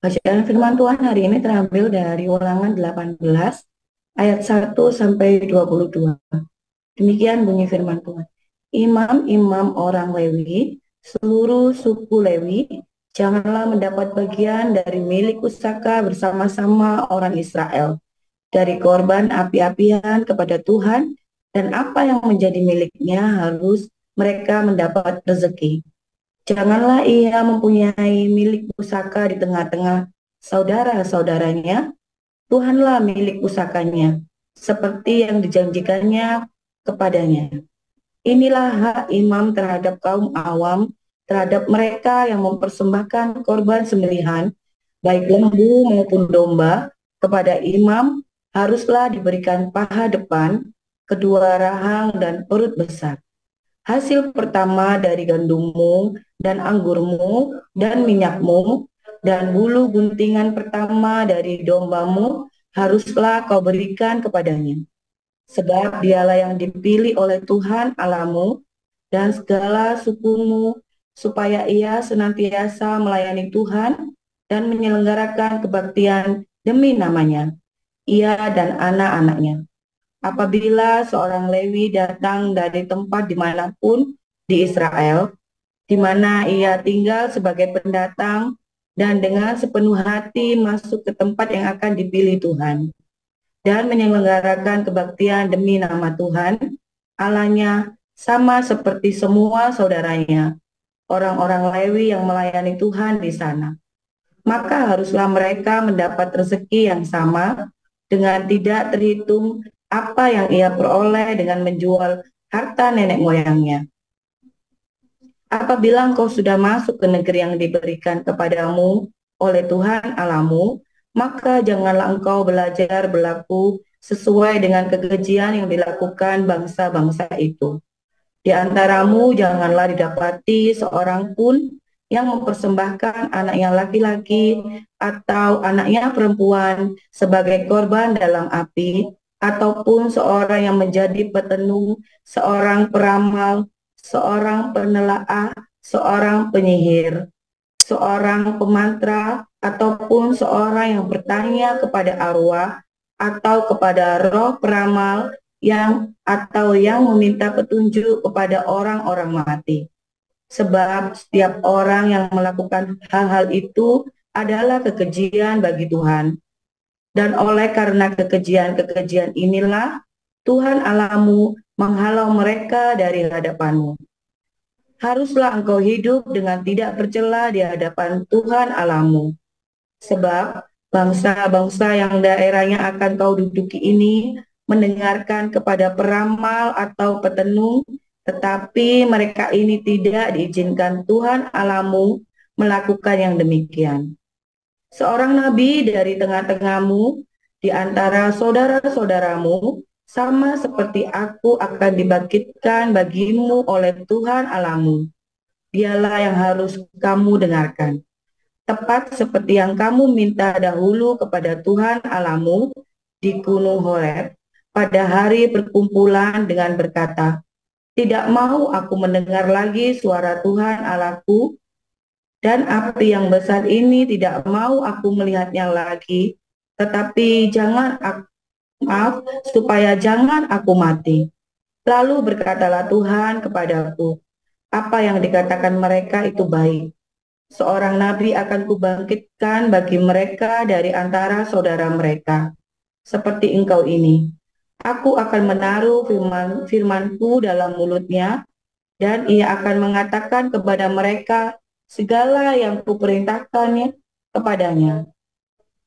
Bacaan firman Tuhan hari ini terambil dari Ulangan 18 ayat 1 sampai 22. Demikian bunyi firman Tuhan. Imam-imam orang Lewi, seluruh suku Lewi, janganlah mendapat bagian dari milik pusaka bersama-sama orang Israel, dari korban api-apian kepada Tuhan, dan apa yang menjadi miliknya harus mereka mendapat rezeki. Janganlah ia mempunyai milik pusaka di tengah-tengah saudara-saudaranya. Tuhanlah milik pusakanya, seperti yang dijanjikannya kepadanya. Inilah hak imam terhadap kaum awam, terhadap mereka yang mempersembahkan korban sembelihan, baik lembu maupun domba, kepada imam haruslah diberikan paha depan, kedua rahang, dan perut besar. Hasil pertama dari gandummu dan anggurmu dan minyakmu dan bulu guntingan pertama dari dombamu haruslah kau berikan kepadanya. Sebab dialah yang dipilih oleh Tuhan Allahmu dan segala sukumu supaya ia senantiasa melayani Tuhan dan menyelenggarakan kebaktian demi namanya, ia dan anak-anaknya. Apabila seorang Lewi datang dari tempat dimanapun di Israel, di mana ia tinggal sebagai pendatang, dan dengan sepenuh hati masuk ke tempat yang akan dipilih Tuhan, dan menyelenggarakan kebaktian demi nama Tuhan, Allahnya, sama seperti semua saudaranya, orang-orang Lewi yang melayani Tuhan di sana. Maka haruslah mereka mendapat rezeki yang sama dengan tidak terhitung apa yang ia peroleh dengan menjual harta nenek moyangnya. Apabila engkau sudah masuk ke negeri yang diberikan kepadamu oleh Tuhan Allahmu, maka janganlah engkau belajar berlaku sesuai dengan kekejian yang dilakukan bangsa-bangsa itu. Di antaramu janganlah didapati seorang pun yang mempersembahkan anaknya laki-laki atau anaknya perempuan sebagai korban dalam api, ataupun seorang yang menjadi petenung, seorang peramal, seorang penelaah, seorang penyihir, seorang pemantra, ataupun seorang yang bertanya kepada arwah atau kepada roh peramal yang meminta petunjuk kepada orang-orang mati. Sebab setiap orang yang melakukan hal-hal itu adalah kekejian bagi Tuhan. Dan oleh karena kekejian-kekejian inilah Tuhan Allahmu menghalau mereka dari hadapanmu. Haruslah engkau hidup dengan tidak bercela di hadapan Tuhan Allahmu. Sebab bangsa-bangsa yang daerahnya akan kau duduki ini mendengarkan kepada peramal atau petenung, tetapi mereka ini tidak diizinkan Tuhan Allahmu melakukan yang demikian. Seorang nabi dari tengah-tengahmu, di antara saudara-saudaramu, sama seperti aku akan dibangkitkan bagimu oleh Tuhan Allahmu. Dialah yang harus kamu dengarkan. Tepat seperti yang kamu minta dahulu kepada Tuhan Allahmu di Gunung Horeb pada hari perkumpulan dengan berkata, tidak mau aku mendengar lagi suara Tuhan Allahku, dan api yang besar ini tidak mau aku melihatnya lagi, tetapi supaya jangan aku mati. Lalu berkatalah Tuhan kepadaku, apa yang dikatakan mereka itu baik. Seorang nabi akan kubangkitkan bagi mereka dari antara saudara mereka, seperti engkau ini. Aku akan menaruh firmanku dalam mulutnya, dan ia akan mengatakan kepada mereka segala yang kuperintahkannya kepadanya.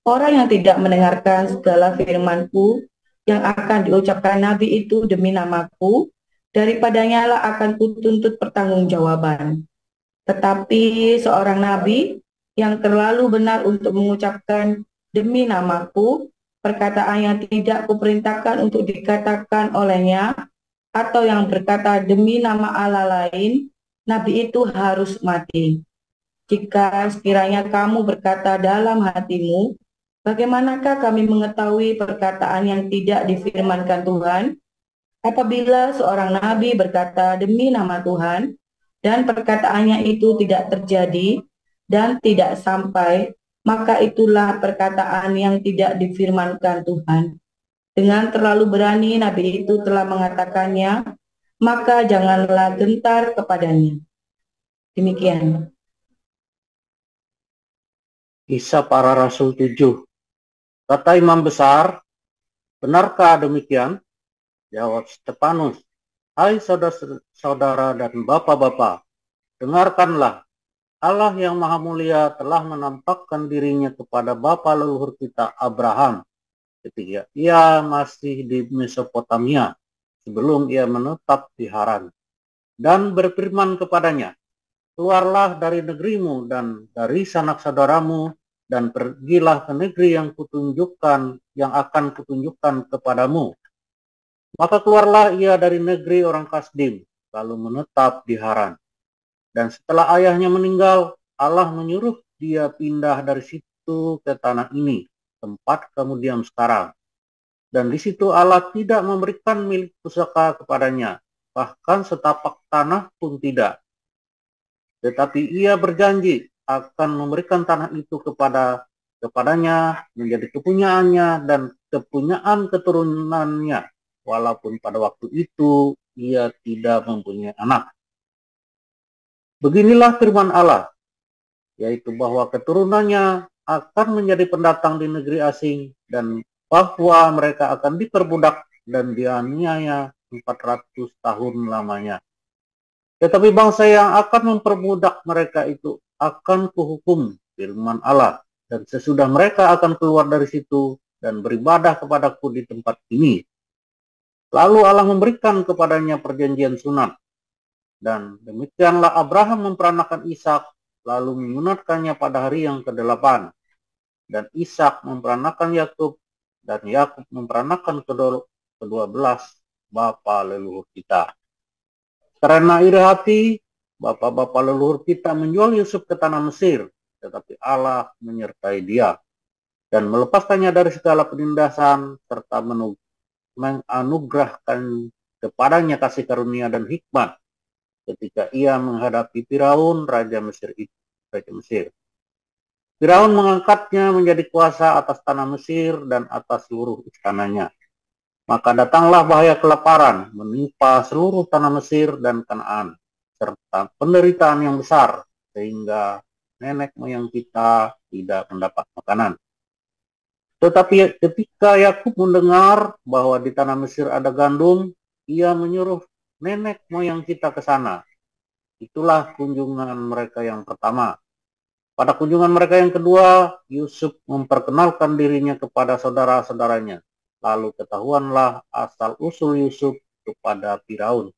Orang yang tidak mendengarkan segala firmanku yang akan diucapkan nabi itu demi namaku, daripadanya lah akan kutuntut pertanggungjawaban. Tetapi seorang nabi yang terlalu benar untuk mengucapkan demi namaku, perkataan yang tidak kuperintahkan untuk dikatakan olehnya, atau yang berkata demi nama Allah lain, nabi itu harus mati. Jika sekiranya kamu berkata dalam hatimu, bagaimanakah kami mengetahui perkataan yang tidak difirmankan Tuhan? Apabila seorang nabi berkata demi nama Tuhan, dan perkataannya itu tidak terjadi dan tidak sampai, maka itulah perkataan yang tidak difirmankan Tuhan. Dengan terlalu berani nabi itu telah mengatakannya, maka janganlah gentar kepadanya. Demikian. Kisah Para Rasul 7. Kata imam besar, benarkah demikian? Jawab Stefanus, hai saudara-saudara dan bapak-bapak, dengarkanlah. Allah yang Maha Mulia telah menampakkan dirinya kepada bapa leluhur kita Abraham ketika ia masih di Mesopotamia sebelum ia menetap di Haran, dan berfirman kepadanya, keluarlah dari negerimu dan dari sanak saudaramu dan pergilah ke negeri yang akan kutunjukkan kepadamu. Maka keluarlah ia dari negeri orang Kasdim, lalu menetap di Haran. Dan setelah ayahnya meninggal, Allah menyuruh dia pindah dari situ ke tanah ini, tempat kamu diam sekarang. Dan di situ Allah tidak memberikan milik pusaka kepadanya, bahkan setapak tanah pun tidak. Tetapi ia berjanji akan memberikan tanah itu kepadanya menjadi kepunyaannya dan kepunyaan keturunannya, walaupun pada waktu itu ia tidak mempunyai anak. Beginilah firman Allah, yaitu bahwa keturunannya akan menjadi pendatang di negeri asing dan bahwa mereka akan diperbudak dan dianiaya 400 tahun lamanya. Tetapi bangsa yang akan memperbudak mereka itu akan kuhukum, firman Allah, dan sesudah mereka akan keluar dari situ dan beribadah kepadaku di tempat ini. Lalu Allah memberikan kepadanya perjanjian sunat. Dan demikianlah Abraham memperanakan Ishak, lalu menyunatkannya pada hari yang ke-8. Dan Ishak memperanakan Yakub, dan Yakub memperanakan ke-12 bapa leluhur kita. Karena iri hati, bapak-bapak leluhur kita menjual Yusuf ke tanah Mesir, tetapi Allah menyertai dia dan melepaskannya dari segala penindasan serta menganugerahkan kepadanya kasih karunia dan hikmat ketika ia menghadapi Firaun, Raja Mesir. Firaun mengangkatnya menjadi kuasa atas tanah Mesir dan atas seluruh istananya. Maka datanglah bahaya kelaparan menimpa seluruh tanah Mesir dan Kanaan, serta penderitaan yang besar, sehingga nenek moyang kita tidak mendapat makanan. Tetapi ketika Yakub mendengar bahwa di tanah Mesir ada gandum, ia menyuruh nenek moyang kita ke sana. Itulah kunjungan mereka yang pertama. Pada kunjungan mereka yang kedua, Yusuf memperkenalkan dirinya kepada saudara-saudaranya. Lalu ketahuanlah asal-usul Yusuf kepada Firaun.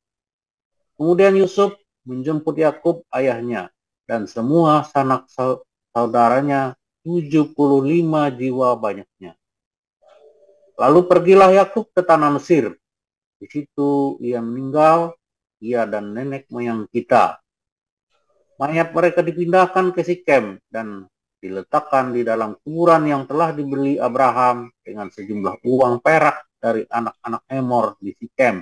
Kemudian Yusuf menjemput Yakub ayahnya dan semua sanak saudaranya, 75 jiwa banyaknya. Lalu pergilah Yakub ke tanah Mesir. Di situ ia meninggal, ia dan nenek moyang kita. Mayat mereka dipindahkan ke Sikem dan diletakkan di dalam kuburan yang telah dibeli Abraham dengan sejumlah uang perak dari anak-anak Hemor di Sikem.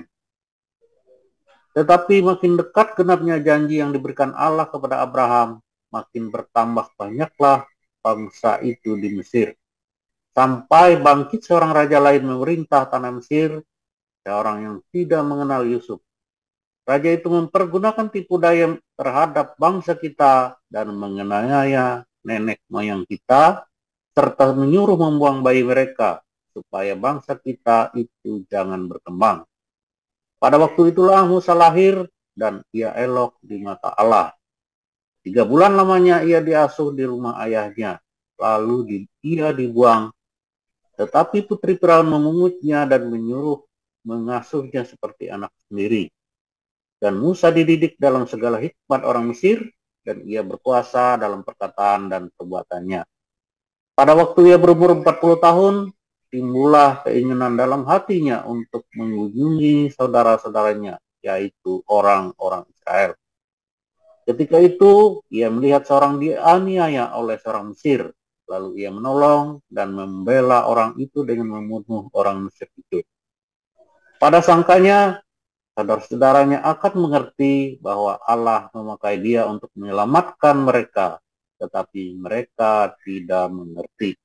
Tetapi makin dekat genapnya janji yang diberikan Allah kepada Abraham, makin bertambah banyaklah bangsa itu di Mesir. Sampai bangkit seorang raja lain memerintah tanah Mesir, seorang yang tidak mengenal Yusuf. Raja itu mempergunakan tipu daya terhadap bangsa kita dan menganiaya nenek moyang kita, serta menyuruh membuang bayi mereka, supaya bangsa kita itu jangan berkembang. Pada waktu itulah Musa lahir dan ia elok di mata Allah. 3 bulan lamanya ia diasuh di rumah ayahnya, lalu ia dibuang. Tetapi putri Firaun memungutnya dan menyuruh mengasuhnya seperti anak sendiri. Dan Musa dididik dalam segala hikmat orang Mesir, dan ia berkuasa dalam perkataan dan perbuatannya. Pada waktu ia berumur 40 tahun, timbullah keinginan dalam hatinya untuk mengunjungi saudara-saudaranya, yaitu orang-orang Israel. Ketika itu, ia melihat seorang dianiaya oleh seorang Mesir, lalu ia menolong dan membela orang itu dengan membunuh orang Mesir itu. Pada sangkanya, saudara-saudaranya akan mengerti bahwa Allah memakai dia untuk menyelamatkan mereka, tetapi mereka tidak mengerti.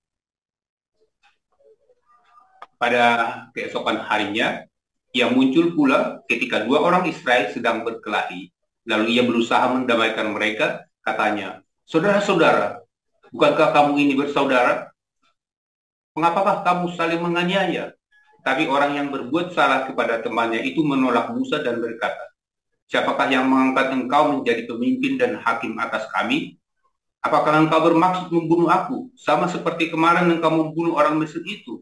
Pada keesokan harinya, ia muncul pula ketika dua orang Israel sedang berkelahi. Lalu ia berusaha mendamaikan mereka, katanya, "Saudara-saudara, bukankah kamu ini bersaudara? Mengapakah kamu saling menganiaya?" Tapi orang yang berbuat salah kepada temannya itu menolak Musa dan berkata, "Siapakah yang mengangkat engkau menjadi pemimpin dan hakim atas kami? Apakah engkau bermaksud membunuh aku, sama seperti kemarin engkau membunuh orang Mesir itu?"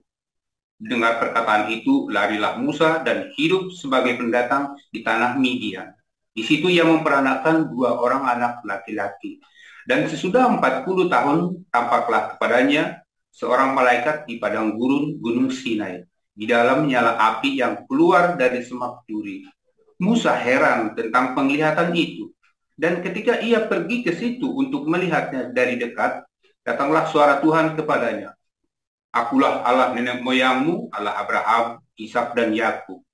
Dengar perkataan itu, larilah Musa dan hidup sebagai pendatang di tanah Midian. Di situ ia memperanakkan dua orang anak laki-laki. Dan sesudah 40 tahun, tampaklah kepadanya seorang malaikat di padang gurun Gunung Sinai. Di dalam nyala api yang keluar dari semak duri. Musa heran tentang penglihatan itu. Dan ketika ia pergi ke situ untuk melihatnya dari dekat, datanglah suara Tuhan kepadanya. "Akulah Allah nenek moyangmu, Allah Abraham, Ishak dan Yakub."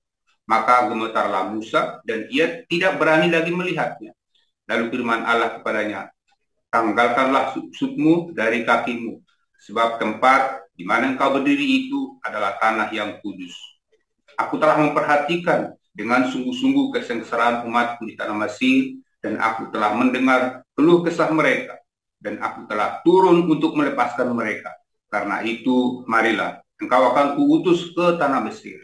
Maka gemetarlah Musa dan ia tidak berani lagi melihatnya. Lalu firman Allah kepadanya, "Tanggalkanlah sutmu dari kakimu, sebab tempat di mana engkau berdiri itu adalah tanah yang kudus. Aku telah memperhatikan dengan sungguh-sungguh kesengsaraan umatku di tanah Mesir, dan aku telah mendengar keluh kesah mereka, dan aku telah turun untuk melepaskan mereka. Karena itu, marilah, engkau akan kuutus ke tanah Mesir."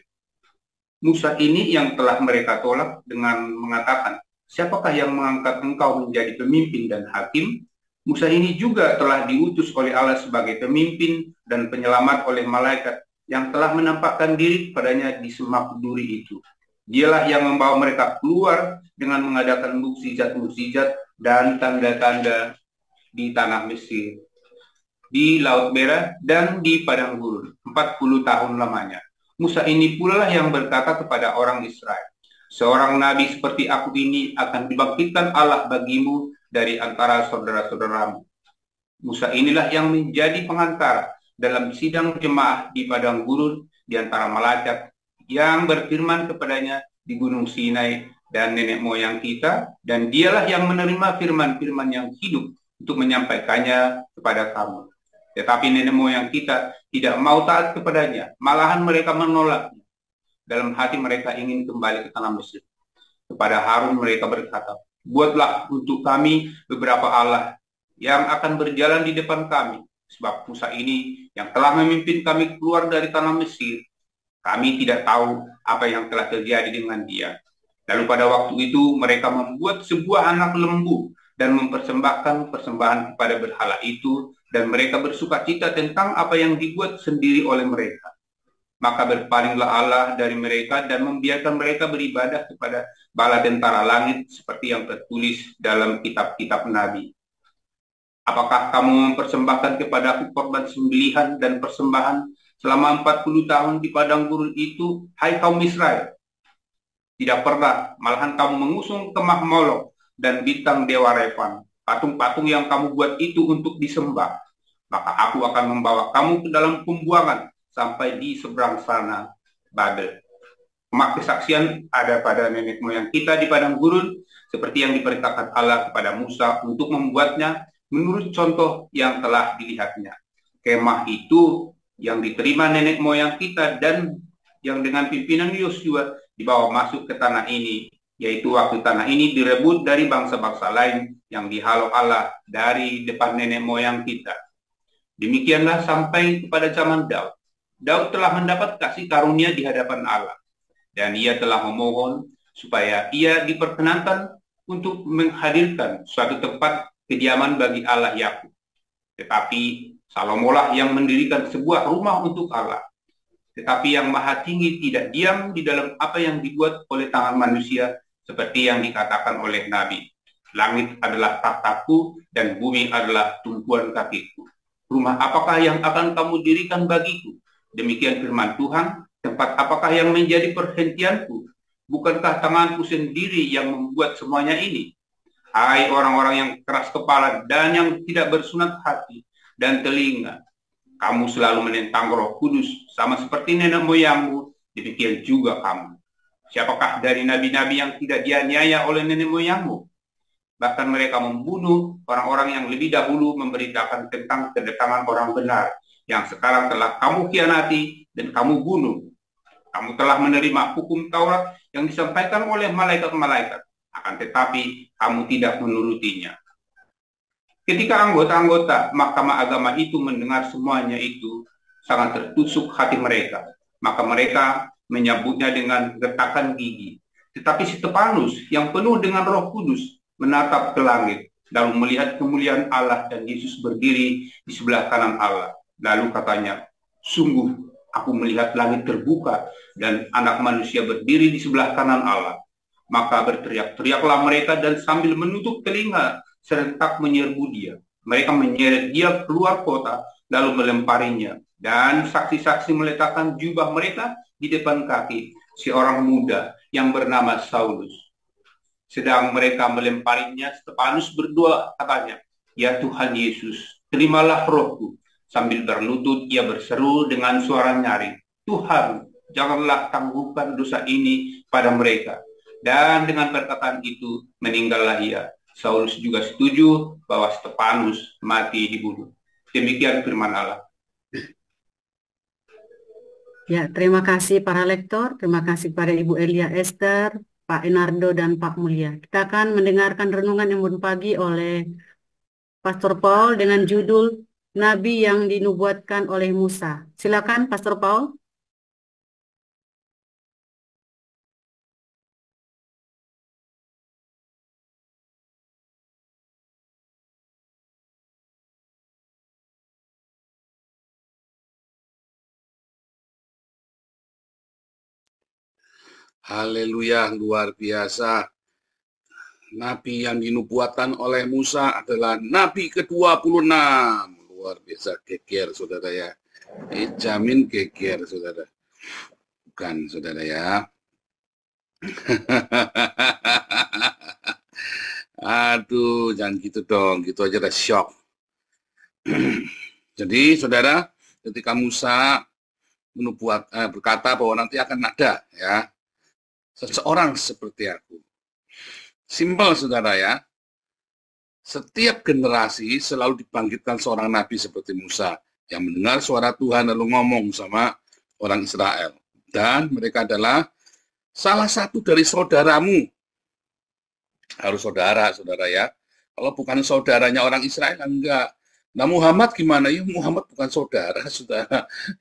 Musa ini yang telah mereka tolak dengan mengatakan, "Siapakah yang mengangkat engkau menjadi pemimpin dan hakim?" Musa ini juga telah diutus oleh Allah sebagai pemimpin dan penyelamat oleh malaikat yang telah menampakkan diri padanya di semak duri itu. Dialah yang membawa mereka keluar dengan mengadakan mukjizat-mukjizat dan tanda-tanda di tanah Mesir, di Laut Merah, dan di padang gurun 40 tahun lamanya. Musa ini pula yang berkata kepada orang Israel, "Seorang nabi seperti aku ini akan dibangkitkan Allah bagimu dari antara saudara-saudaramu." Musa inilah yang menjadi pengantara dalam sidang jemaah di padang gurun di antara malaikat yang berfirman kepadanya di Gunung Sinai dan nenek moyang kita, dan dialah yang menerima firman-firman yang hidup untuk menyampaikannya kepada kamu. Tetapi nenek moyang kita tidak mau taat kepadanya, malahan mereka menolaknya. Dalam hati mereka ingin kembali ke tanah Mesir. Kepada Harun mereka berkata, "Buatlah untuk kami beberapa Allah yang akan berjalan di depan kami, sebab Musa ini yang telah memimpin kami keluar dari tanah Mesir, kami tidak tahu apa yang telah terjadi dengan dia." Lalu pada waktu itu mereka membuat sebuah anak lembu dan mempersembahkan persembahan kepada berhala itu, dan mereka bersukacita tentang apa yang dibuat sendiri oleh mereka. Maka berpalinglah Allah dari mereka dan membiarkan mereka beribadah kepada bala tentara langit seperti yang tertulis dalam kitab-kitab Nabi. "Apakah kamu mempersembahkan kepadaku korban sembelihan dan persembahan selama 40 tahun di padang gurun itu, hai kaum Israel? Tidak pernah, malahan kamu mengusung kemah Molok dan bintang dewa Refan, patung-patung yang kamu buat itu untuk disembah. Maka aku akan membawa kamu ke dalam pembuangan sampai di seberang sana, Babel." Kemah kesaksian ada pada nenek moyang kita di padang gurun, seperti yang diperintahkan Allah kepada Musa untuk membuatnya menurut contoh yang telah dilihatnya. Kemah itu yang diterima nenek moyang kita dan yang dengan pimpinan Yosua dibawa masuk ke tanah ini, yaitu waktu tanah ini direbut dari bangsa-bangsa lain yang dihalau Allah dari depan nenek moyang kita. Demikianlah sampai kepada zaman Daud. Daud telah mendapat kasih karunia di hadapan Allah, dan ia telah memohon supaya ia diperkenankan untuk menghadirkan suatu tempat kediaman bagi Allah Yakub. Tetapi Salomolah yang mendirikan sebuah rumah untuk Allah. Tetapi yang Maha Tinggi tidak diam di dalam apa yang dibuat oleh tangan manusia, seperti yang dikatakan oleh Nabi. "Langit adalah takhtaku dan bumi adalah tumpuan kakiku. Rumah apakah yang akan kamu dirikan bagiku? Demikian firman Tuhan, tempat apakah yang menjadi perhentianku? Bukankah tanganku sendiri yang membuat semuanya ini? Hai orang-orang yang keras kepala dan yang tidak bersunat hati dan telinga, kamu selalu menentang Roh Kudus, sama seperti nenek moyangmu, demikian juga kamu. Siapakah dari nabi-nabi yang tidak dianiaya oleh nenek moyangmu? Bahkan mereka membunuh orang-orang yang lebih dahulu memberitakan tentang kedatangan orang benar, yang sekarang telah kamu khianati dan kamu bunuh. Kamu telah menerima hukum Taurat yang disampaikan oleh malaikat-malaikat, akan tetapi kamu tidak menurutinya. Ketika anggota-anggota Mahkamah Agama itu mendengar semuanya itu, sangat tertusuk hati mereka. Maka mereka menyambutnya dengan gertakan gigi. Tetapi Stefanus yang penuh dengan Roh Kudus menatap ke langit, lalu melihat kemuliaan Allah dan Yesus berdiri di sebelah kanan Allah. Lalu katanya, sungguh aku melihat langit terbuka dan Anak Manusia berdiri di sebelah kanan Allah. Maka berteriak-teriaklah mereka dan sambil menutup telinga serentak menyerbu dia. Mereka menyeret dia keluar kota lalu melemparinya. Dan saksi-saksi meletakkan jubah mereka di depan kaki seorang muda yang bernama Saulus. Sedang mereka melemparinya, Stefanus berdoa katanya, ya Tuhan Yesus, terimalah rohku. Sambil berlutut ia berseru dengan suara nyaring, Tuhan, janganlah tangguhkan dosa ini pada mereka. Dan dengan perkataan itu meninggallah ia. Saulus juga setuju bahwa Stefanus mati dibunuh. Demikian firman Allah. Ya, terima kasih para lektor, terima kasih pada Ibu Elia Esther, Pak Enardo, dan Pak Mulya. Kita akan mendengarkan renungan embun pagi oleh Pastor Paul dengan judul Nabi yang dinubuatkan oleh Musa. Silakan Pastor Paul. Haleluya, luar biasa. Nabi yang dinubuatkan oleh Musa adalah Nabi ke-26. Luar biasa, geger saudara ya. Jamin geger saudara. Bukan saudara ya. Aduh, jangan gitu dong. Gitu aja udah shock. Jadi saudara, ketika Musa berkata bahwa nanti akan ada ya seseorang seperti aku. Simpel saudara ya. Setiap generasi selalu dibangkitkan seorang nabi seperti Musa yang mendengar suara Tuhan lalu ngomong sama orang Israel. Dan mereka adalah salah satu dari saudaramu. Harus saudara ya. Kalau bukan saudaranya orang Israel enggak. Nah Muhammad gimana? Ya Muhammad bukan saudara.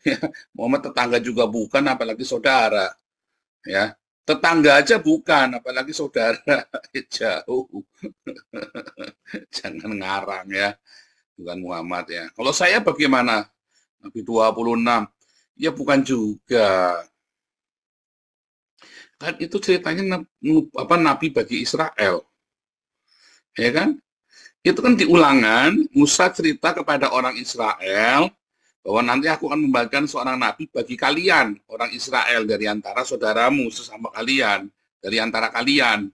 Ya, Muhammad tetangga juga bukan, apalagi saudara. Ya. Tetangga aja bukan, apalagi saudara. Jauh. Jangan ngarang ya. Bukan Muhammad ya. Kalau saya bagaimana? Nabi 26. Ya bukan juga. Kan itu ceritanya Nabi bagi Israel. Ya kan? Itu kan di Ulangan, Musa cerita kepada orang Israel bahwa nanti aku akan membagikan seorang nabi bagi kalian, orang Israel, dari antara saudaramu, sesama kalian, dari antara kalian.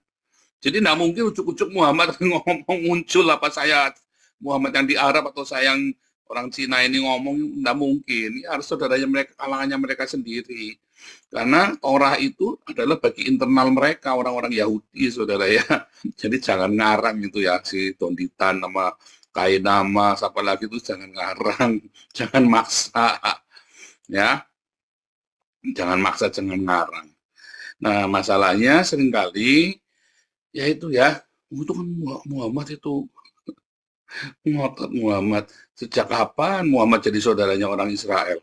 Jadi tidak mungkin ujuk-ujuk Muhammad ngomong muncul apa saya Muhammad yang di Arab atau saya yang orang Cina ini ngomong, tidak mungkin. Ya, harus saudaranya mereka, kalangannya mereka sendiri. Karena Torah itu adalah bagi internal mereka, orang-orang Yahudi, saudara ya. Jadi jangan ngarang itu ya, si Donditan sama Kainama, siapa lagi itu jangan ngarang, jangan maksa, ya, jangan maksa, jangan ngarang. Nah masalahnya seringkali, ya itu ya, itu kan Muhammad itu ngotot Muhammad. Sejak kapan Muhammad jadi saudaranya orang Israel?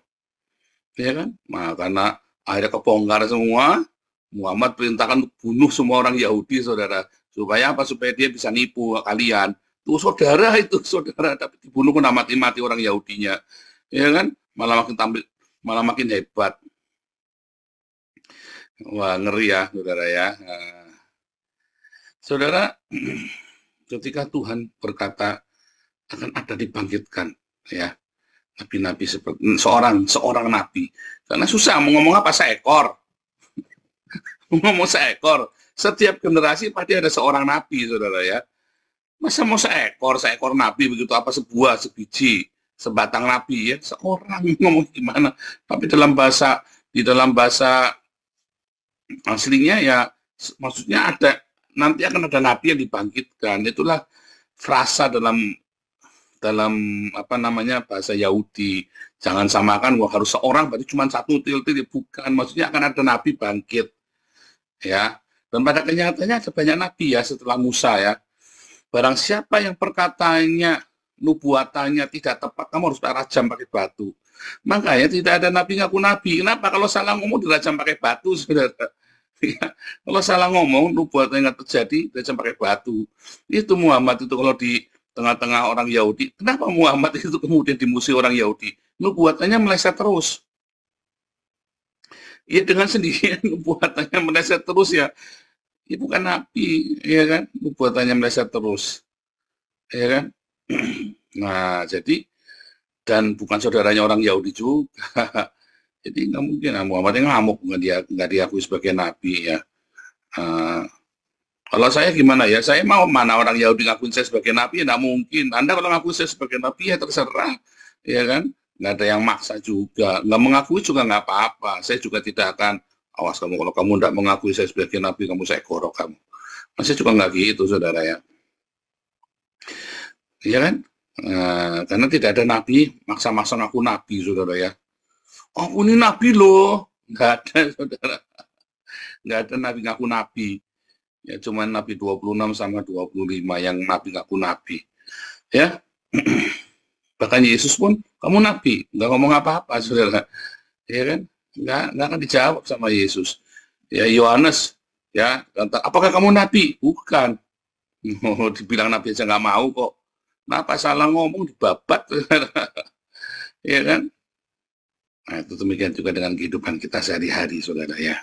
Ya kan? Nah karena akhirnya kebongkar semua, Muhammad perintahkan untuk bunuh semua orang Yahudi, saudara. Supaya apa? Supaya dia bisa nipu kalian. Tuh saudara itu, saudara, tapi dibunuh kena mati-mati orang Yahudinya. Ya kan? Malah makin hebat. Wah, ngeri ya, saudara ya. Nah, saudara, ketika Tuhan berkata akan ada dibangkitkan, ya, nabi-nabi seperti seorang nabi. Karena susah mau ngomong apa seekor. Ngomong seekor. Setiap generasi pasti ada seorang nabi, saudara ya. Masa mau seekor nabi begitu, apa sebiji, sebatang nabi ya, seorang ngomong gimana. Tapi di dalam bahasa aslinya ya, maksudnya ada nanti akan ada nabi yang dibangkitkan. Itulah frasa dalam apa namanya bahasa Yahudi. Jangan samakan wah harus seorang berarti cuma satu til-til, bukan. Maksudnya akan ada nabi bangkit. Ya. Dan pada kenyataannya ada banyak nabi ya setelah Musa ya. Barang siapa yang perkataannya, nubuatannya tidak tepat, kamu harus rajam pakai batu. Makanya tidak ada nabi ngaku nabi. Kenapa? Kalau salah ngomong dirajam pakai batu, saudara. Ya. Kalau salah ngomong, nubuatannya nggak terjadi, dirajam pakai batu. Itu Muhammad itu kalau di tengah-tengah orang Yahudi. Kenapa Muhammad itu kemudian dimusuhi orang Yahudi? Nubuatannya meleset terus. Ya dengan sendirinya nubuatannya meleset terus ya. Ya bukan nabi, ya kan? Nubuatannya meleset terus. Ya kan? Nah, jadi dan bukan saudaranya orang Yahudi juga. Jadi nggak mungkin Muhammad yang ngamuk nggak diakui sebagai nabi ya. Kalau saya gimana ya? Saya mau mana orang Yahudi ngakuin saya sebagai nabi? Ya nggak mungkin. Anda kalau ngakuin saya sebagai nabi ya terserah, ya kan? Nggak ada yang maksa juga. Nggak mengakui juga nggak apa-apa. Saya juga tidak akan, awas kamu kalau kamu nggak mengakui saya sebagai nabi, kamu saya korok kamu. Saya juga nggak gitu, saudara ya. Iya kan? Karena tidak ada nabi maksa-maksa ngaku nabi, saudara ya. Aku ini nabi loh. Nggak ada, saudara. Nggak ada nabi ngaku nabi. Ya cuma Nabi 26 sama 25 yang Nabi ngaku Nabi. Ya. Bahkan Yesus pun, kamu Nabi, nggak ngomong apa-apa, saudara. Ya kan? Nggak akan dijawab sama Yesus. Ya Yohanes, ya, apakah kamu Nabi? Bukan. Oh, dibilang Nabi aja nggak mau kok. Kenapa salah ngomong dibabat, saudara. Ya kan? Nah, itu demikian juga dengan kehidupan kita sehari-hari, saudara ya.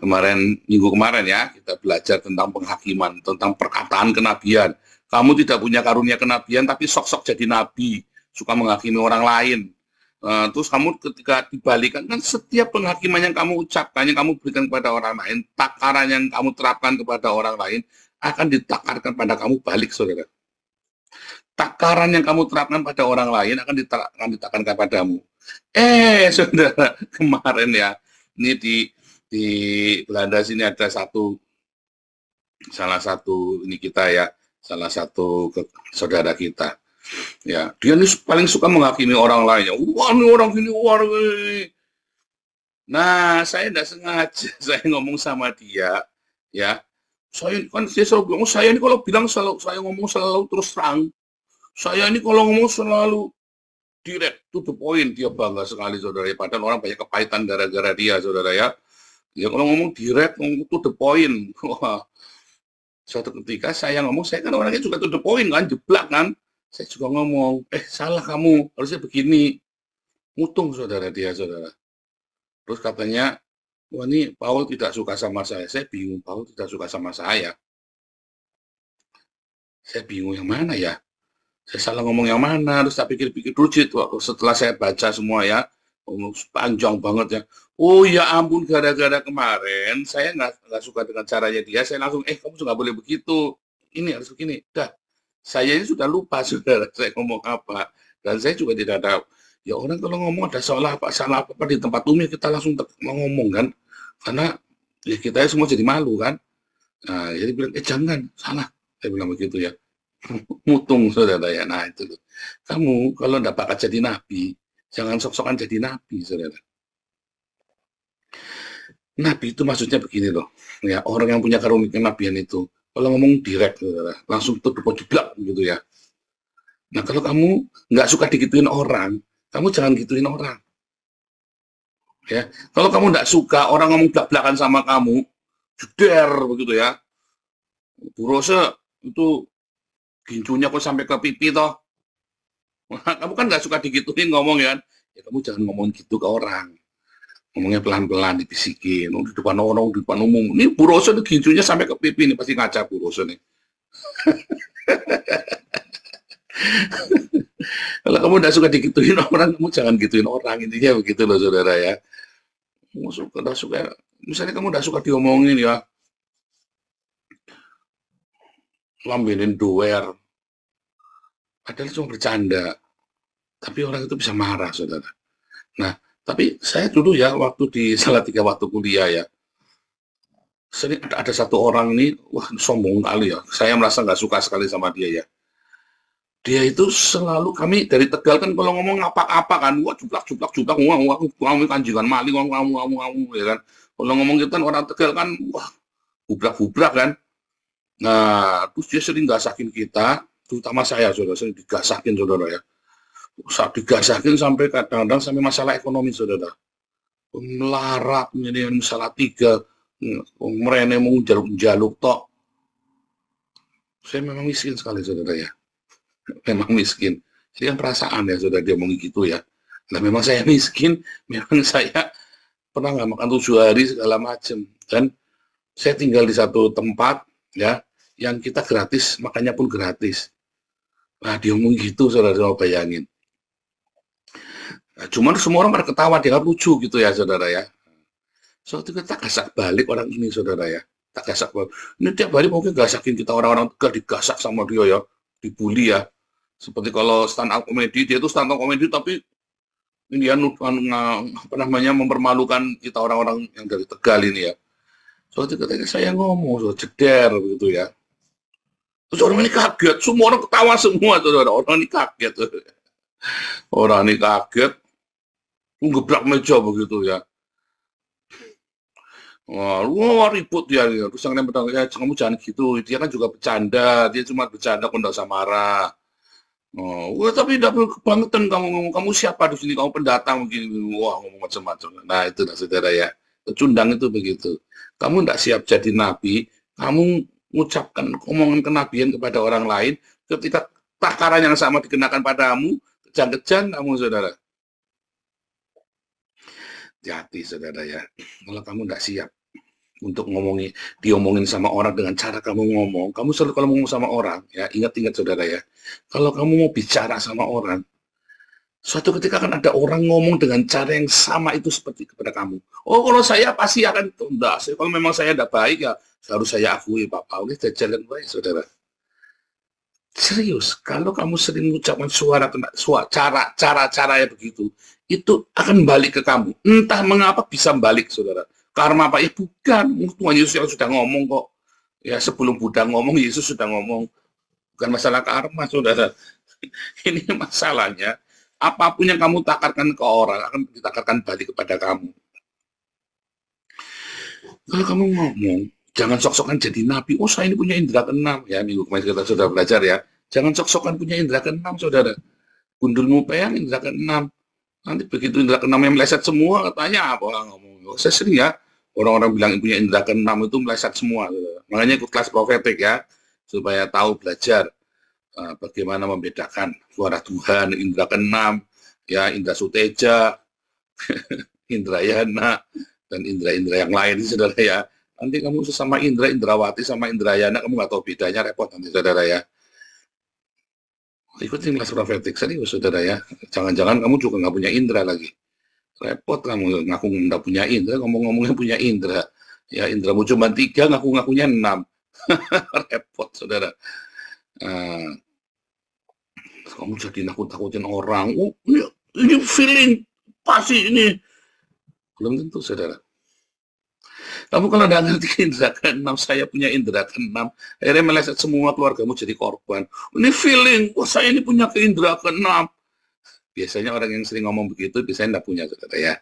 Minggu kemarin ya, kita belajar tentang penghakiman, tentang perkataan kenabian. Kamu tidak punya karunia kenabian, tapi sok-sok jadi nabi, suka menghakimi orang lain. Terus kamu ketika dibalikan, kan setiap penghakiman yang kamu ucapkan, yang kamu berikan kepada orang lain, takaran yang kamu terapkan kepada orang lain, akan ditakarkan pada kamu balik, saudara. Takaran yang kamu terapkan pada orang lain akan ditakarkan kepadamu. Saudara, kemarin ya, ini di Belanda sini ada salah satu ini kita ya, salah satu saudara kita ya, dia ini paling suka menghakimi orang lain ya. Wah ini orang gini, wah ini. Nah saya tidak sengaja saya ngomong sama dia ya, saya kan dia selalu bilang, saya ini kalau bilang selalu, saya ngomong selalu terus terang, saya ini kalau ngomong selalu direct to the point. Dia bangga sekali, saudara ya, padahal orang banyak kepahitan gara-gara dia, saudara ya. Ya kalau ngomong direct, ngomong to the point. Wah, suatu ketika saya ngomong, saya kan orangnya juga to the point kan, jeblak kan. Saya juga ngomong, salah kamu, harusnya begini. Mutung saudara dia, saudara. Terus katanya, wah ini Paul tidak suka sama saya. Saya bingung, Paul tidak suka sama saya. Saya bingung yang mana ya? Saya salah ngomong yang mana? Terus saya pikir-pikir dulu, setelah saya baca semua ya, panjang banget ya. Oh ya ampun, gara-gara kemarin saya nggak suka dengan caranya dia, saya langsung kamu juga boleh begitu, ini harus begini. Dah, saya ini sudah lupa saudara saya ngomong apa, dan saya juga tidak tahu. Ya orang kalau ngomong ada salah apa di tempat umum kita langsung ngomong kan, karena ya kita semua jadi malu kan. Nah, jadi bilang jangan salah, saya bilang begitu ya. Mutung saudara ya. Nah itu loh. Kamu kalau tidak bakal jadi nabi, jangan sok-sokan jadi nabi, saudara. Nabi itu maksudnya begini loh, ya orang yang punya karunia kenabian itu, kalau ngomong direct, saudara, langsung terdepak gitu ya. Nah kalau kamu nggak suka digituin orang, kamu jangan gituin orang. Ya, kalau kamu nggak suka orang ngomong belak-belakan sama kamu, jeder begitu ya. Bu Rose itu gincunya kok sampai ke pipi toh. Kamu kan nggak suka digituin ngomong ya, kamu jangan ngomong gitu ke orang. Ngomongnya pelan-pelan, dibisikin, di depan orang, di depan umum. Ini Bu Rose itu gincunya sampai ke pipi, ini pasti ngaca Bu Rose nih. Kalau kamu tidak suka digituin orang, kamu jangan gituin orang, intinya begitu loh saudara ya. Kamu suka, misalnya kamu tidak suka diomongin ya, lambenin doer, padahal cuma bercanda, tapi orang itu bisa marah saudara. Nah, tapi saya dulu ya waktu di Salatiga waktu kuliah ya, sering ada satu orang ini, wah sombong kali ya. Saya merasa nggak suka sekali sama dia ya. Dia itu selalu, kami dari Tegal kan kalau ngomong apa-apa kan, wah juplak, wah kamu kanjingan maling, kamu, ya kan. Kalau ngomong gitu kan orang Tegal kan, wah bubrak kan. Nah, terus dia sering gasakin kita, terutama saya, saudara, sering digasakin, saudara ya. Saat digasakin sampai kadang-kadang sampai masalah ekonomi, saudara. Melarat, menjadi masalah tiga, mereka mau jaluk tok. Saya memang miskin sekali, saudara ya. Memang miskin. Jadi kan perasaan ya, saudara, dia ngomong gitu ya. Nah, memang saya miskin, memang saya pernah nggak makan 7 hari segala macam. Dan saya tinggal di satu tempat, ya, yang kita gratis, makannya pun gratis. Nah, dia ngomong gitu, saudara, bayangin. Nah, cuman semua orang pada ketawa, dia lucu gitu ya, saudara ya. Suatu kita gasak balik orang ini, saudara ya. Tak gasak balik. Ini tiap hari mungkin gasakin kita, orang-orang Tegal digasak sama dia ya, dibully ya. Seperti kalau stand up komedi, dia itu stand up komedi tapi ini ya, apa namanya, mempermalukan kita orang-orang yang dari Tegal ini ya. Suatu ketika saya ngomong, so, jeder gitu ya. Terus orang ini kaget, semua orang ketawa semua, saudara. Orang ini kaget. Orang ini kaget, ngebrak meja begitu ya. Wah, ribut dia. Terus yang lain bilang, ya kamu jangan gitu. Dia kan juga bercanda, dia cuma bercanda, kok nggak usah marah. Wah, tapi tidak kebangetan kamu ngomong, kamu siapa di sini, kamu pendatang begini. Wah, ngomong macam-macam. Nah, itu saudara ya. Pecundang itu begitu. Kamu tidak siap jadi nabi, kamu mengucapkan omongan kenabian kepada orang lain, ketika takaran yang sama dikenakan padamu, kejang-kejang kamu, saudara. Hati-hati, saudara ya. Kalau kamu tidak siap untuk diomongin sama orang dengan cara kamu ngomong, kamu selalu kalau ngomong sama orang, ya ingat-ingat, saudara ya. Kalau kamu mau bicara sama orang, suatu ketika akan ada orang ngomong dengan cara yang sama itu seperti kepada kamu. Oh, kalau saya pasti akan tunda. Kalau memang saya tidak baik, ya harus saya akui, Pak Paulus tidak jalan baik, saudara. Serius, kalau kamu sering mengucapkan cara-cara yang begitu, itu akan balik ke kamu. Entah mengapa bisa balik, saudara. Karma apa? Ya bukan. Tuhan Yesus yang sudah ngomong kok. Ya sebelum Buddha ngomong, Yesus sudah ngomong. Bukan masalah karma, saudara. Ini masalahnya, apapun yang kamu takarkan ke orang, akan ditakarkan balik kepada kamu. Kalau kamu ngomong, jangan sok-sokan jadi nabi. Oh, saya ini punya indera keenam. Ya, minggu kemarin kita sudah belajar ya. Jangan sok-sokan punya indera keenam, saudara. Gundulmu peyang, indera keenam. Nanti begitu indera keenam yang meleset semua, katanya apa ngomong. Saya sering ya, orang-orang bilang punya indera keenam itu meleset semua. Saudara. Makanya ikut kelas profetik ya, supaya tahu belajar bagaimana membedakan suara Tuhan, indera keenam, ya indera suteja, indrayana, dan indera-indera yang lain, saudara ya. Nanti kamu sesama indrawati sama indrayana, kamu nggak tahu bedanya, repot nanti, saudara ya. Ikutin kelas profetik, serius, saudara ya. Jangan-jangan kamu juga nggak punya indera lagi. Repot kamu ngaku nggak punya indera, ngomong-ngomongnya punya indera. Ya, indramu cuma 3, ngaku-ngakunya 6. Repot, saudara. Kamu jadi nakut-nakutin orang. Oh, ini feeling pasti ini. Belum tentu, saudara. Kamu kalau nggak ngerti indera keenam, saya punya indera keenam, akhirnya meleset semua keluargamu jadi korban. Ini feeling, wah saya ini punya indera keenam. Biasanya orang yang sering ngomong begitu, biasanya nggak punya, saudara ya.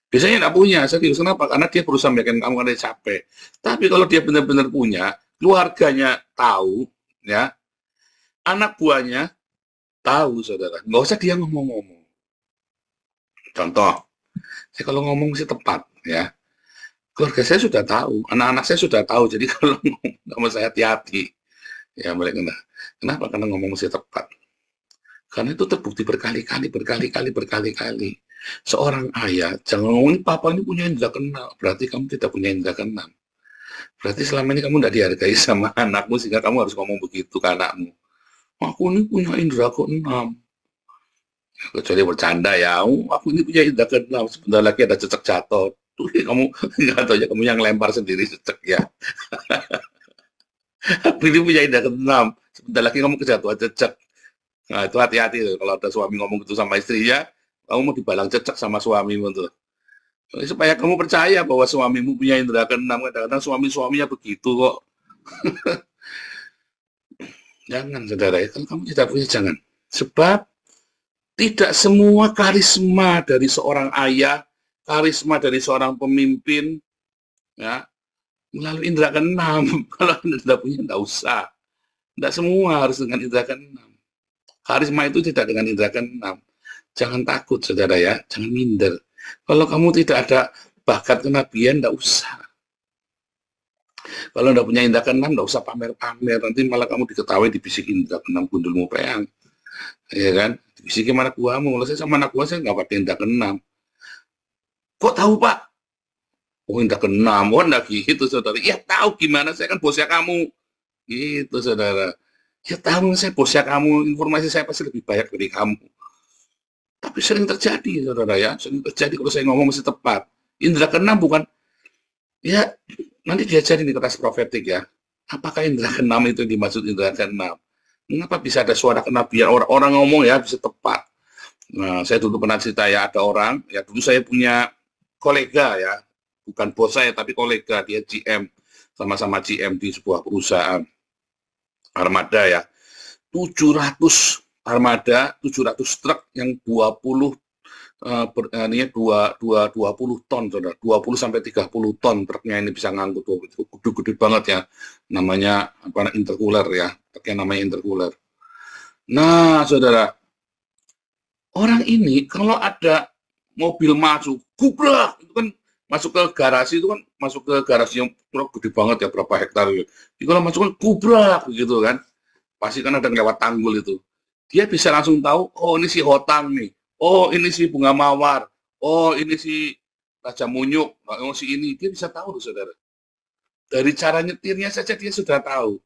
Biasanya nggak punya, serius. Kenapa? Karena dia berusaha bikin kamu ada capek. Tapi kalau dia benar-benar punya, keluarganya tahu, ya, anak buahnya tahu, saudara. Nggak usah dia ngomong-ngomong. Contoh, saya kalau ngomong mesti tepat, ya. Keluarga saya sudah tahu, anak-anak saya sudah tahu, jadi kalau ngomong sama saya hati-hati. Ya, mereka kenapa? Karena ngomong mesti tepat. Karena itu terbukti berkali-kali. Seorang ayah, jangan ngomongin papa ini punya indera keenam, berarti kamu tidak punya indera keenam. Berarti selama ini kamu tidak dihargai sama anakmu, sehingga kamu harus ngomong begitu ke anakmu. Aku ini punya indera keenam. Kecuali bercanda ya, aku ini punya indera keenam, sebentar lagi ada cecek jatuh. Tuh, kamu nggak tahu ya, kamu yang lempar sendiri cecek ya. Aku ini punya indera keenam, sebentar lagi kamu kejatuhan cecek. Nah, itu hati-hati kalau ada suami ngomong gitu sama istrinya, kamu mau dibalang cecek sama suamimu tuh. Supaya kamu percaya bahwa suamimu punya indera keenam. Kadang-kadang suami-suaminya begitu kok. Jangan, saudara. Kalau kamu tidak punya, jangan. Sebab tidak semua karisma dari seorang ayah, karisma dari seorang pemimpin, ya, melalui indera keenam. Kalau Anda tidak punya, tidak usah. Tidak semua harus dengan indera keenam. Karisma itu tidak dengan indera keenam. Jangan takut, saudara ya. Jangan minder. Kalau kamu tidak ada bakat kenabian, tidak usah. Kalau tidak punya indera keenam, tidak usah pamer-pamer. Nanti malah kamu diketahui, dibisikin indera keenam gundulmu peang. Ya kan? Dibisikin anak buahmu. Kalau saya sama anak buah, saya nggak pakai indera keenam. Kok tahu, Pak? Oh, indera keenam. Oh, enggak gitu, saudara. Ya tahu gimana, saya kan bosnya kamu. Gitu, saudara. Ya tahu, saya bosnya kamu. Informasi saya pasti lebih banyak dari kamu. Tapi sering terjadi, saudara ya. Sering terjadi kalau saya ngomong mesti tepat. Indera keenam bukan, ya nanti diajarin di kertas profetik ya. Apakah indera keenam itu yang dimaksud indera keenam? Mengapa bisa ada suara kenabian? Orang ngomong ya bisa tepat. Nah, saya dulu pernah cerita ya, ada orang, ya dulu saya punya kolega ya. Bukan bos saya, tapi kolega. Dia GM. Sama-sama GM di sebuah perusahaan armada ya. 700 armada, 700 truk yang 20 ton, saudara. 20 sampai 30 ton truknya ini bisa ngangkut. Gede-gede banget ya. Namanya apa, intercooler ya. Truknya namanya intercooler. Nah, saudara, orang ini kalau ada mobil masuk, gubrak, itu kan masuk ke garasi, itu kan masuk ke garasi yang gede banget ya, berapa hektar gitu. Jadi kalau masuk kan gubrak gitu kan. Pasti kan ada lewat tanggul itu. Dia bisa langsung tahu, oh ini si Hotang nih, oh ini si Bunga Mawar, oh ini si Raja Munyuk, oh si ini. Dia bisa tahu, saudara. Dari cara nyetirnya saja dia sudah tahu.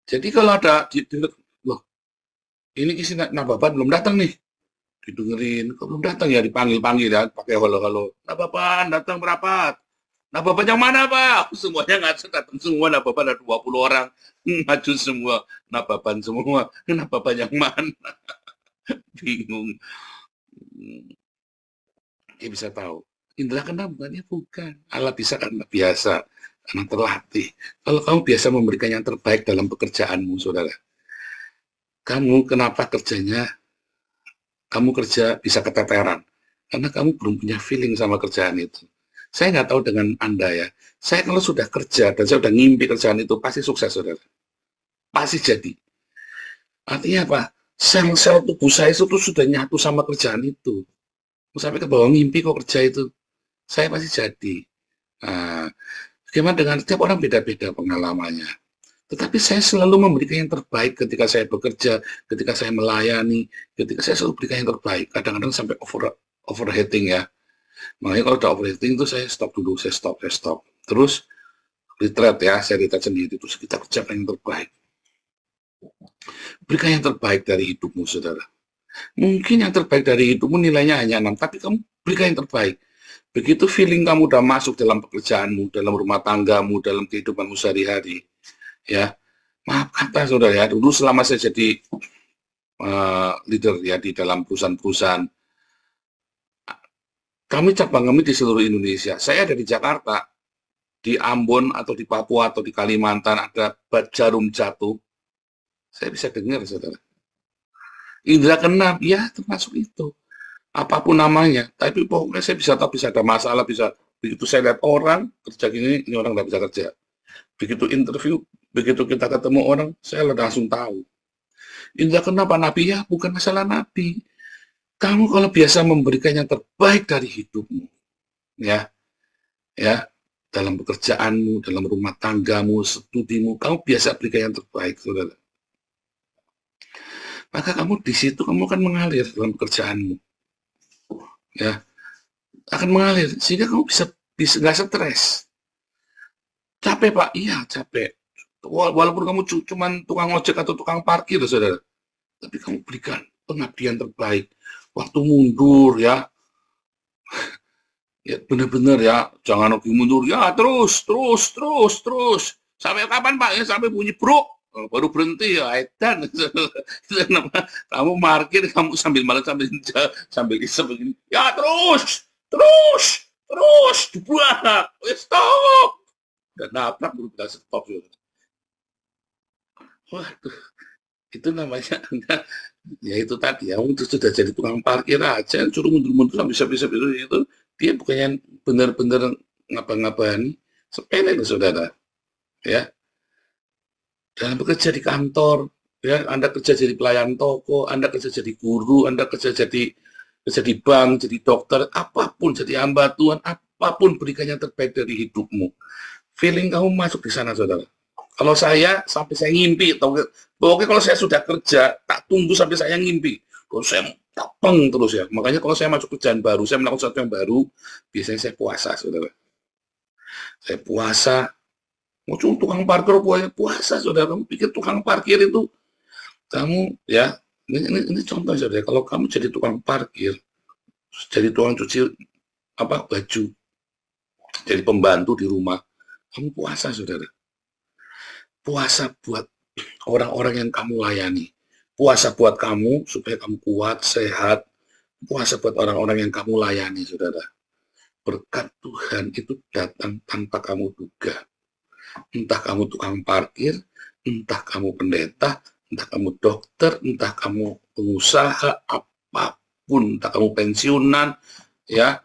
Jadi kalau ada, loh, ini isi Nababan belum datang nih. Didengerin, kok belum datang ya, dipanggil-panggil ya, pakai halo-halo. Nababan, datang merapat. Nababan yang mana, Pak? Semuanya ngajak datang semua, Nababan ada 20 orang. Maju semua, Nababan semua. Nababan yang mana? Bingung. Dia bisa tahu. Indra keenam bukannya bukan. Allah bisa karena biasa, karena terlatih. Kalau kamu biasa memberikan yang terbaik dalam pekerjaanmu, saudara. Kamu kenapa kerjanya, kamu kerja bisa keteteran? Karena kamu belum punya feeling sama kerjaan itu. Saya nggak tahu dengan Anda ya. Saya kalau sudah kerja dan saya sudah ngimpi kerjaan itu, pasti sukses, saudara. Pasti jadi. Artinya apa? Sel-sel tubuh saya itu sudah nyatu sama kerjaan itu. Sampai ke bawah mimpi kok kerja itu. Saya pasti jadi. Nah, bagaimana dengan setiap orang beda-beda pengalamannya. Tetapi saya selalu memberikan yang terbaik ketika saya bekerja, ketika saya melayani, ketika saya selalu berikan yang terbaik. Kadang-kadang sampai overheating ya. Makanya kalau udah overheating itu saya stop dulu, saya stop. Terus retreat ya, saya retreat sendiri. Terus kita kerjakan yang terbaik. Berikan yang terbaik dari hidupmu, saudara. Mungkin yang terbaik dari hidupmu nilainya hanya 6, tapi kamu berikan yang terbaik. Begitu feeling kamu udah masuk dalam pekerjaanmu, dalam rumah tanggamu, dalam kehidupanmu sehari-hari, ya, maaf kata, saudara ya, dulu selama saya jadi leader ya di dalam perusahaan-perusahaan, kami di seluruh Indonesia. Saya ada di Jakarta, di Ambon atau di Papua atau di Kalimantan ada jarum jatuh. Saya bisa dengar, saudara. Indra keenam, ya termasuk itu. Apapun namanya. Tapi pokoknya saya bisa tahu, bisa ada masalah, bisa. Begitu saya lihat orang kerja gini, ini orang nggak bisa kerja. Begitu interview, begitu kita ketemu orang, saya langsung tahu. Indra keenam apa Nabi? Ya, bukan masalah Nabi. Kamu kalau biasa memberikan yang terbaik dari hidupmu, ya, dalam pekerjaanmu, dalam rumah tanggamu, studimu, kamu biasa berikan yang terbaik, saudara. Maka kamu di situ kamu akan mengalir dalam pekerjaanmu, ya, akan mengalir sehingga kamu bisa nggak stres. Capek Pak, iya capek. Walaupun kamu cuma tukang ojek atau tukang parkir, saudara, tapi kamu berikan pengabdian terbaik. Waktu mundur ya, ya benar-benar ya, jangan lagi mundur ya, terus. Sampai kapan Pak? Ya sampai bunyi bruk. Baru berhenti ya, edan. Kamu parkir, kamu sambil malam sambil isep begini. Ya terus terus dibuat, stop. Dan nabrak baru bilang stop. Waduh, itu namanya, ya itu tadi, ya itu sudah jadi tukang parkir aja, suruh mundur-mundur, bisa-bisa itu, dia bukannya benar-benar ngapa-ngapain, sepele loh saudara, ya. Dalam bekerja di kantor, ya, Anda kerja jadi pelayan toko, Anda kerja jadi guru, Anda kerja di bank, jadi dokter, apapun, jadi hamba Tuhan, apapun berikan yang terbaik dari hidupmu. Feeling kamu masuk di sana, saudara. Kalau saya, sampai saya ngimpi, pokoknya kalau saya sudah kerja, tak tunggu sampai saya ngimpi. Kalau saya tapeng terus ya. Makanya kalau saya masuk kerjaan baru, saya melakukan sesuatu yang baru, biasanya saya puasa, saudara. Saya puasa, mau tukang parkir puasa, saudara. Kamu pikir tukang parkir itu, kamu, ya, ini contoh, saudara. Kalau kamu jadi tukang parkir, jadi tukang cuci baju, jadi pembantu di rumah, kamu puasa, saudara. Puasa buat orang-orang yang kamu layani. Puasa buat kamu supaya kamu kuat, sehat. Puasa buat orang-orang yang kamu layani, saudara. Berkat Tuhan itu datang tanpa kamu duga. Entah kamu tukang parkir, entah kamu pendeta, entah kamu dokter, entah kamu pengusaha, apapun, entah kamu pensiunan, ya.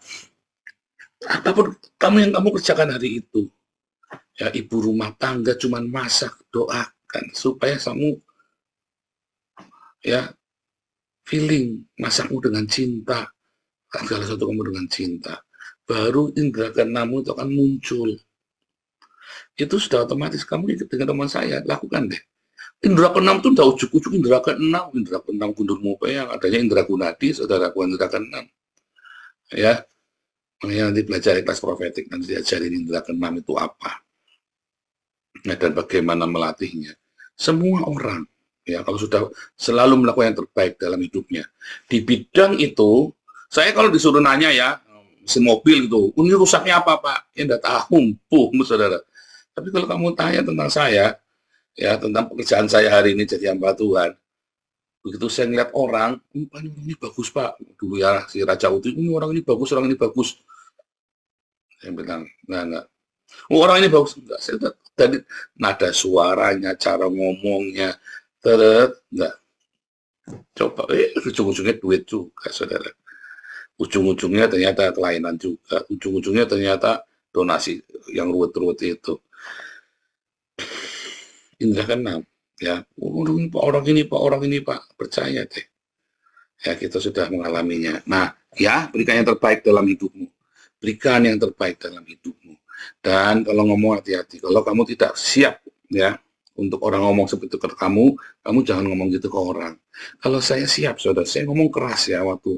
Apapun yang kamu kerjakan hari itu. Ya, ibu rumah tangga cuman masak, doakan supaya kamu, ya, feeling masakmu dengan cinta, segala sesuatu kamu dengan cinta, baru indera keenammu itu akan muncul. Itu sudah otomatis. Kamu ikut dengan teman saya, lakukan deh. Indera keenam itu udah ujuk-ujuk indera keenam kundur mupe yang adanya indera gunadi, saudara, bukan indera keenam. Ya, makanya nanti belajar kelas profetik, nanti diajarin indera keenam itu apa. Nah, dan bagaimana melatihnya. Semua orang, ya, kalau sudah selalu melakukan yang terbaik dalam hidupnya di bidang itu, saya kalau disuruh nanya, ya, mesin mobil itu, ini rusaknya apa, Pak? Ya enggak tahu, saudara. Tapi kalau kamu tanya tentang saya, ya, tentang pekerjaan saya hari ini jadi hamba Tuhan, begitu saya ngeliat orang ini bagus, Pak. Dulu ya si Raja Uti, ini orang ini bagus. Saya bilang, enggak. Orang ini bagus, enggak. Saya dari nada suaranya, cara ngomongnya, enggak. Coba, ujung-ujungnya duit juga, saudara. Ujung-ujungnya ternyata kelainan juga. Ujung-ujungnya ternyata donasi yang ruwet-ruwet itu. Indra keenam, ya. Orang ini, Pak. Percaya deh. Ya, kita sudah mengalaminya. Nah, ya, berikan yang terbaik dalam hidupmu. Berikan yang terbaik dalam hidupmu. Dan kalau ngomong hati-hati, kalau kamu tidak siap, ya, untuk orang ngomong seperti itu ke kamu jangan ngomong gitu ke orang. Kalau saya siap, saudara, saya ngomong keras ya waktu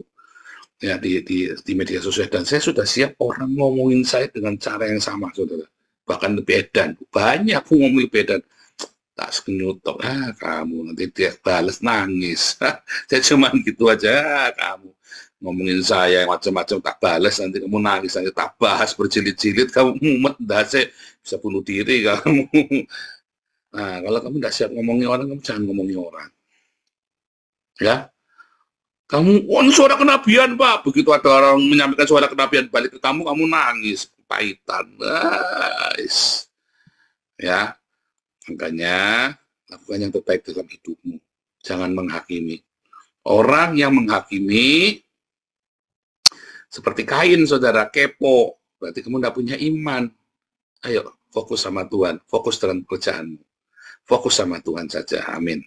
ya di media sosial, dan saya sudah siap orang ngomongin saya dengan cara yang sama, saudara. Bahkan lebih edan, banyak aku ngomong lebih edan. Tak sekenyutok, kamu nanti dia balas nangis. Saya cuma gitu aja, kamu ngomongin saya macam-macam tak balas, nanti kamu nangis, nanti tak bahas berjilid-jilid, kamu mumet, saya bisa bunuh diri kamu. Nah, kalau kamu tidak siap ngomongin orang, kamu jangan ngomongin orang. Ya, kamu, ini suara kenabian, Pak. Begitu ada orang menyampaikan suara kenabian balik ke kamu nangis, pahitan. Nice. Ya, makanya lakukan yang terbaik dalam hidupmu. Jangan menghakimi. Orang yang menghakimi seperti Kain, saudara, kepo. Berarti kamu tidak punya iman. Ayo, fokus sama Tuhan. Fokus dalam pekerjaanmu. Fokus sama Tuhan saja. Amin.